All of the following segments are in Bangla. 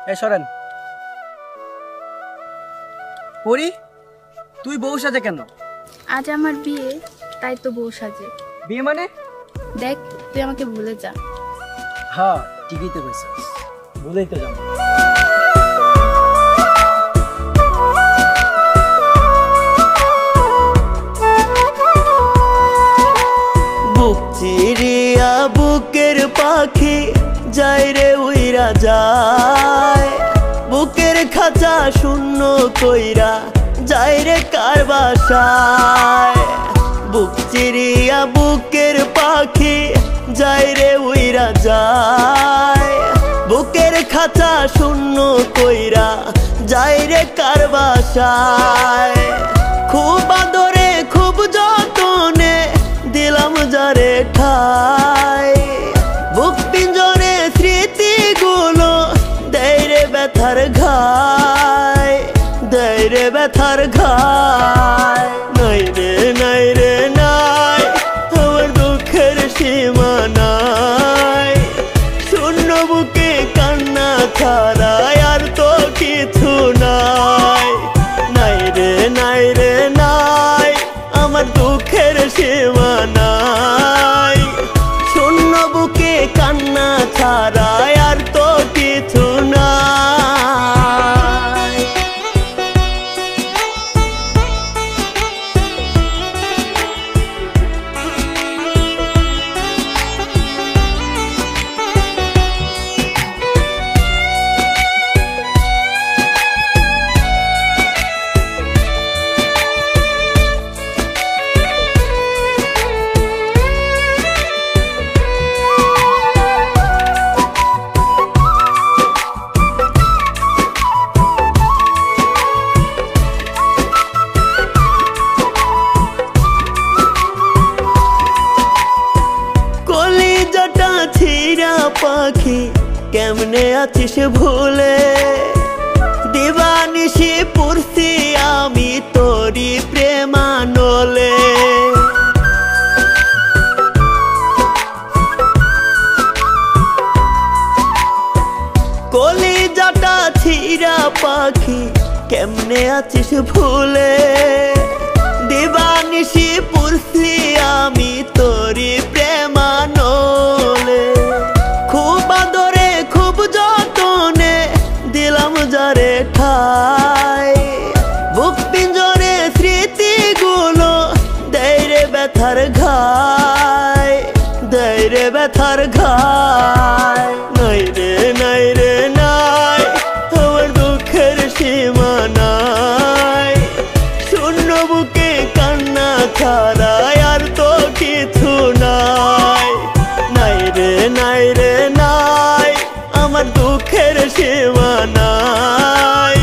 এ সরেন। পরি, তুই বউ সাজে কেন? আজ আমার বিয়ে, তাই তো বউ সাজে। বিয়ে মানে? দেখ, তুই আমাকে ভুলে যা। হ্যাঁ, ঠিকই তো কইছিস, ভুলেই তো যাবো। বুক চিরিয়া বুকের পাখি যায় রে উইরা যায়, বুকের খাঁচা শূন্য কইরা যায় রে কার বাসায়। বুক চিরিয়া বুকের পাখি যায় রে উইরা যায়, বুকের খাঁচা শূন্য কইরা যায় রে কার বাসায়। খুব আদরে খুব যতনে দিলাম যারে ঠাই, বুক পিঞ্জরে স্মৃতিগুলো দেয় রে ব্যথার ঘায়, দেয় রে ব্যথার ঘায়। নাই রে নাই রে নাই, আমার দুঃখের সীমা নাই, শূন্য বুকে কান্না ছাড়া আর তো কিছু নাই। নাই রে নাই রে নাই, আমার দুঃখের সীমা নাই, শূন্য বুকে কান্না ছাড়া আর তো কিছু নাই। কলিজাটা ছিঁড়া পাখি কেমনে আছিস ভুলে, দিবানিশি পড়ছি আমি তোরি প্রেমানলে। কলিজাটা ছিঁড়া পাখি কেমনে আছিস ভুলে, দিবানিশি পড়ছি আমি তোরি প্রেমানলে। খুব আদরে খুব যতনে দিলাম যারে ঠাই, বুক পিঞ্জরে স্মৃতিগুলো দেয় রে ব্যথার ঘায়, দেয় রে ব্যথার ঘায়। নাই রে নাই রে নাই, আমার দুঃখের সীমা নাই, শূন্য বুকে কান্না ছাড়া আর তো কিছু নাই। নাই রে নাই রে নাই, আমার দুঃখের সীমা নাই,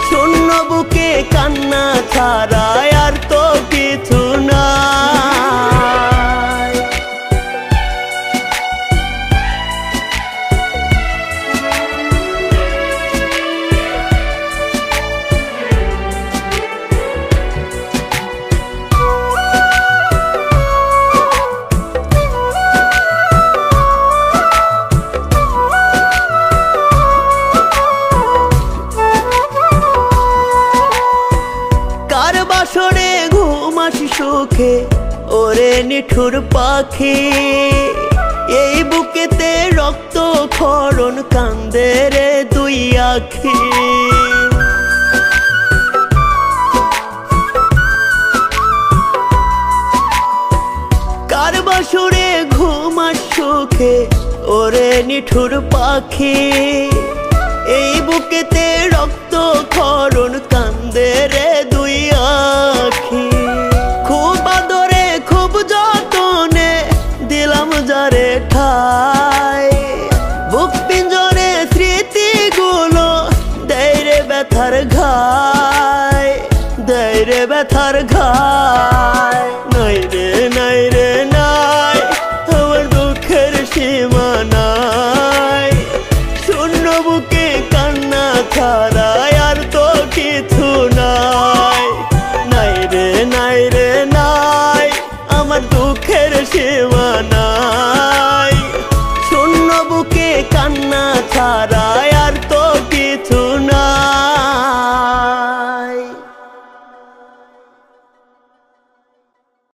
শূন্য বুকে কান্না ছাড়া আর তো কিছু নাই। কার বাসরে ঘুমাসি সুখে ওরে নিঠুর পাখি, এই বুকেতে রক্ত ক্ষরণ কান্দে রে দুই আখি। কার বাসরে ঘুমাস সুখে ওরে নিঠুর পাখি, এই বুকেতে রক্ত ক্ষরণ কান্দে রে দুই আখি। খুব আদরে খুব যতনে দিলাম যারে ঠাই, বুক পিঞ্জরে স্মৃতিগুলো দেয় রে ব্যথার ঘায়, দেয় রে ব্যথার ঘায়। নাই রে নাই রে নাই, আমার দুঃখের সীমা নাই, শূন্য বুকে কান্না ছাড়া আর তো কিছু নাই। নাই রে নাই রে নাই, আমার দুঃখের সীমা নাই, শূন্য বুকে কান্না ছাড়া